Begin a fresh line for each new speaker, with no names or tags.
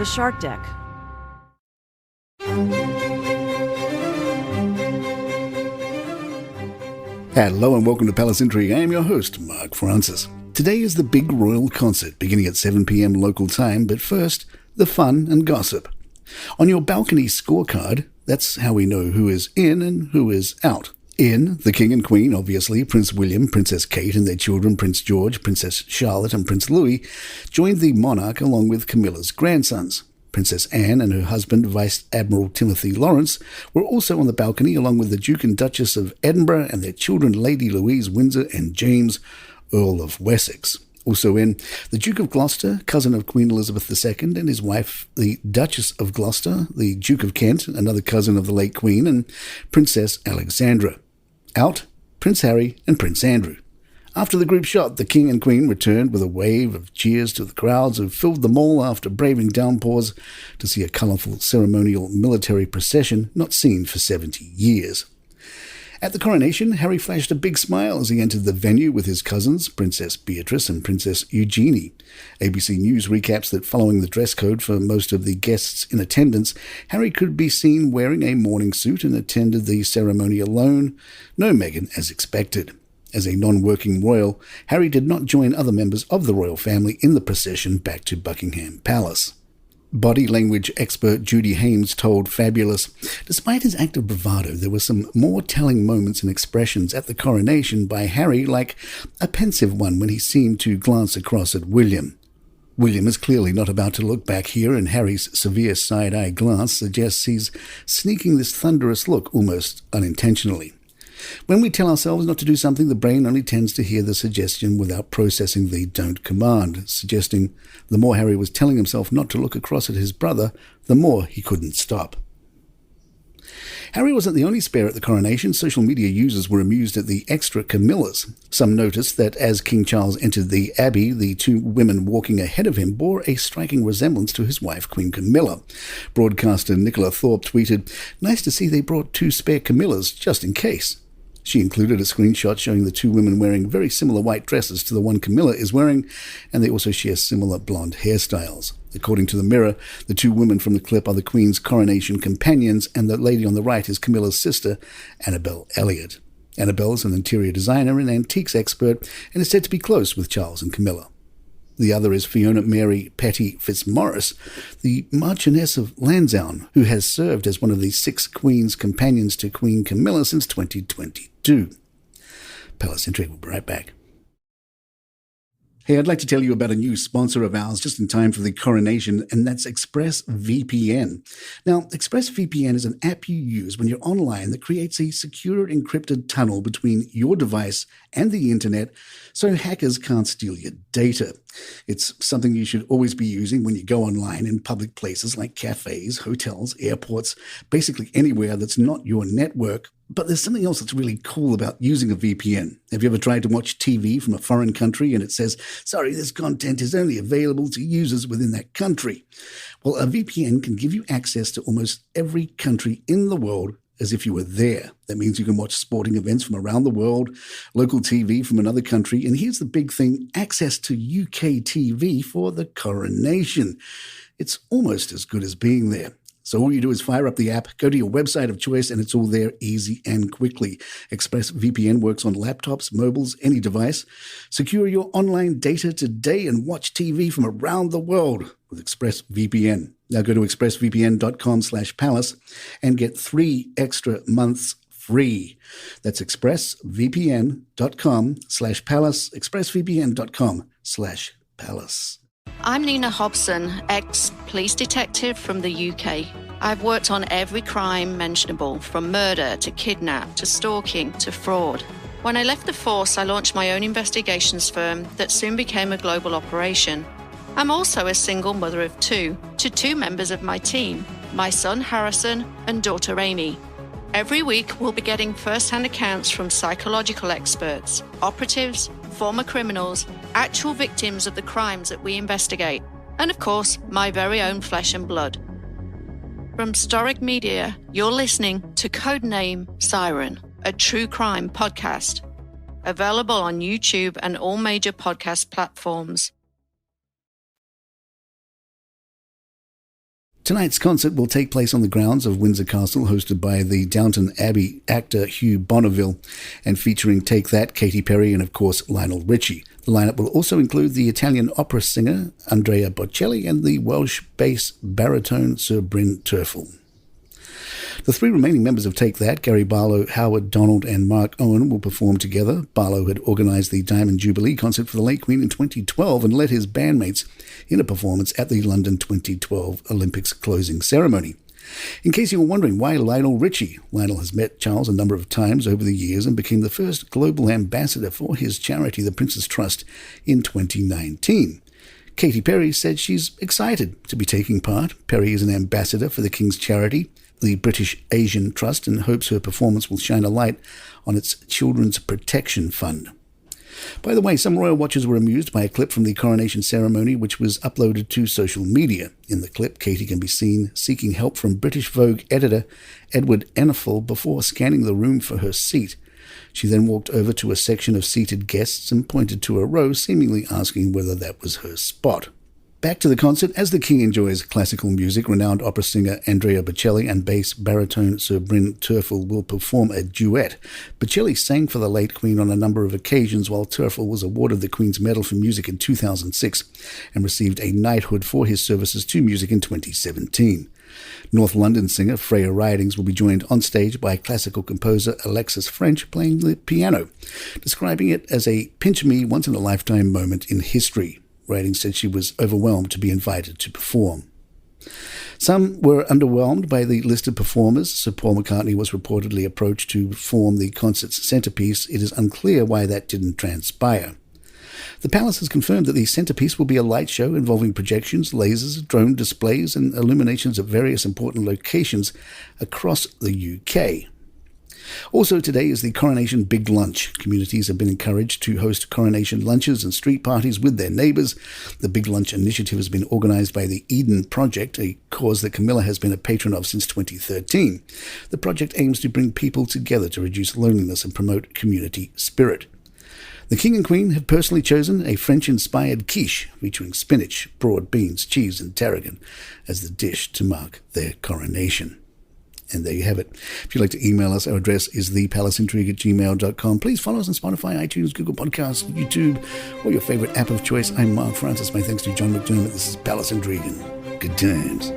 The Shark Deck.
Hello and welcome to Palace Intrigue. I am your host, Mark Francis. Today is the big royal concert beginning at 7 p.m. local time, but first, the fun and gossip. On your balcony scorecard, that's how we know who is in and who is out. In, the King and Queen, obviously, Prince William, Princess Kate and their children, Prince George, Princess Charlotte and Prince Louis, joined the monarch along with Camilla's grandsons. Princess Anne and her husband, Vice Admiral Timothy Lawrence, were also on the balcony along with the Duke and Duchess of Edinburgh and their children, Lady Louise Windsor and James, Earl of Wessex. Also in, the Duke of Gloucester, cousin of Queen Elizabeth II, and his wife, the Duchess of Gloucester, the Duke of Kent, another cousin of the late Queen, and Princess Alexandra. Out, Prince Harry and Prince Andrew. After the group shot, the King and Queen returned with a wave of cheers to the crowds who filled the mall after braving downpours to see a colourful ceremonial military procession not seen for 70 years. At the coronation, Harry flashed a big smile as he entered the venue with his cousins, Princess Beatrice and Princess Eugenie. ABC News recaps that following the dress code for most of the guests in attendance, Harry could be seen wearing a morning suit and attended the ceremony alone. No Meghan as expected. As a non-working royal, Harry did not join other members of the royal family in the procession back to Buckingham Palace. Body language expert Judy Haynes told Fabulous, despite his act of bravado, there were some more telling moments and expressions at the coronation by Harry, like a pensive one when he seemed to glance across at William. William is clearly not about to look back here, and Harry's severe side-eye glance suggests he's sneaking this thunderous look almost unintentionally. When we tell ourselves not to do something, the brain only tends to hear the suggestion without processing the don't command, suggesting the more Harry was telling himself not to look across at his brother, the more he couldn't stop. Harry wasn't the only spare at the coronation. Social media users were amused at the extra Camlilas. Some noticed that as King Charles entered the Abbey, the two women walking ahead of him bore a striking resemblance to his wife, Queen Camilla. Broadcaster Nicola Thorpe tweeted, "Nice to see they brought two spare Camillas, just in case." She included a screenshot showing the two women wearing very similar white dresses to the one Camilla is wearing, and they also share similar blonde hairstyles. According to the Mirror, the two women from the clip are the Queen's coronation companions, and the lady on the right is Camilla's sister, Annabelle Elliot. Annabelle is an interior designer and antiques expert, and is said to be close with Charles and Camilla. The other is Fiona Mary Petty Fitzmaurice, the Marchioness of Lansdowne, who has served as one of the 6 Queen's companions to Queen Camilla since 2022. Palace Intrigue will be right back. Hey, I'd like to tell you about a new sponsor of ours just in time for the coronation, and that's ExpressVPN. Now, ExpressVPN is an app you use when you're online that creates a secure encrypted tunnel between your device and the internet so hackers can't steal your data. It's something you should always be using when you go online in public places like cafes, hotels, airports, basically anywhere that's not your network. But there's something else that's really cool about using a VPN. Have you ever tried to watch TV from a foreign country and it says, sorry, this content is only available to users within that country? Well, a VPN can give you access to almost every country in the world as if you were there. That means you can watch sporting events from around the world, local TV from another country, and here's the big thing, access to UK TV for the coronation. It's almost as good as being there. So all you do is fire up the app, go to your website of choice, and it's all there easy and quickly. ExpressVPN works on laptops, mobiles, any device. Secure your online data today and watch TV from around the world with ExpressVPN. Now go to expressvpn.com/palace and get 3 extra months free. That's expressvpn.com/palace, expressvpn.com/palace.
I'm Nina Hobson, ex-police detective from the UK. I've worked on every crime mentionable, from murder to kidnap to stalking to fraud. When I left the force, I launched my own investigations firm that soon became a global operation. I'm also a single mother of 2 to 2 members of my team, my son Harrison and daughter Amy. Every week, we'll be getting first-hand accounts from psychological experts, operatives, former criminals, actual victims of the crimes that we investigate, and of course, my very own flesh and blood. From Storic Media, you're listening to Codename Siren, a true crime podcast. Available on YouTube and all major podcast platforms.
Tonight's concert will take place on the grounds of Windsor Castle, hosted by the Downton Abbey actor Hugh Bonneville, and featuring Take That, Katy Perry, and of course Lionel Richie. The lineup will also include the Italian opera singer Andrea Bocelli and the Welsh bass baritone Sir Bryn Terfel. The three remaining members of Take That, Gary Barlow, Howard Donald and Mark Owen, will perform together. Barlow had organised the Diamond Jubilee concert for the late Queen in 2012 and led his bandmates in a performance at the London 2012 Olympics closing ceremony. In case you were wondering why Lionel Richie, Lionel has met Charles a number of times over the years and became the first global ambassador for his charity, the Prince's Trust, in 2019. Katy Perry said she's excited to be taking part. Perry is an ambassador for the King's charity, the British Asian Trust, and hopes her performance will shine a light on its Children's Protection Fund. By the way, some royal watchers were amused by a clip from the coronation ceremony which was uploaded to social media. In the clip, Katy can be seen seeking help from British Vogue editor Edward Ennefel before scanning the room for her seat. She then walked over to a section of seated guests and pointed to a row, seemingly asking whether that was her spot. Back to the concert. As the King enjoys classical music, renowned opera singer Andrea Bocelli and bass baritone Sir Bryn Terfel will perform a duet. Bocelli sang for the late Queen on a number of occasions, while Terfel was awarded the Queen's Medal for Music in 2006 and received a knighthood for his services to music in 2017. North London singer Freya Ridings will be joined on stage by classical composer Alexis French playing the piano, describing it as a pinch-me, once-in-a-lifetime moment in history. Ridings said she was overwhelmed to be invited to perform. Some were underwhelmed by the list of performers. Sir Paul McCartney was reportedly approached to form the concert's centrepiece. It is unclear why that didn't transpire. The palace has confirmed that the centrepiece will be a light show involving projections, lasers, drone displays, and illuminations at various important locations across the UK. Also today is the Coronation Big Lunch. Communities have been encouraged to host coronation lunches and street parties with their neighbours. The Big Lunch initiative has been organised by the Eden Project, a cause that Camilla has been a patron of since 2013. The project aims to bring people together to reduce loneliness and promote community spirit. The King and Queen have personally chosen a French-inspired quiche featuring spinach, broad beans, cheese and tarragon as the dish to mark their coronation. And there you have it. If you'd like to email us, our address is thepalaceintrigue@gmail.com. Please follow us on Spotify, iTunes, Google Podcasts, YouTube, or your favorite app of choice. I'm Mark Francis. My thanks to John McDermott. This is Palace Intrigue. Good times.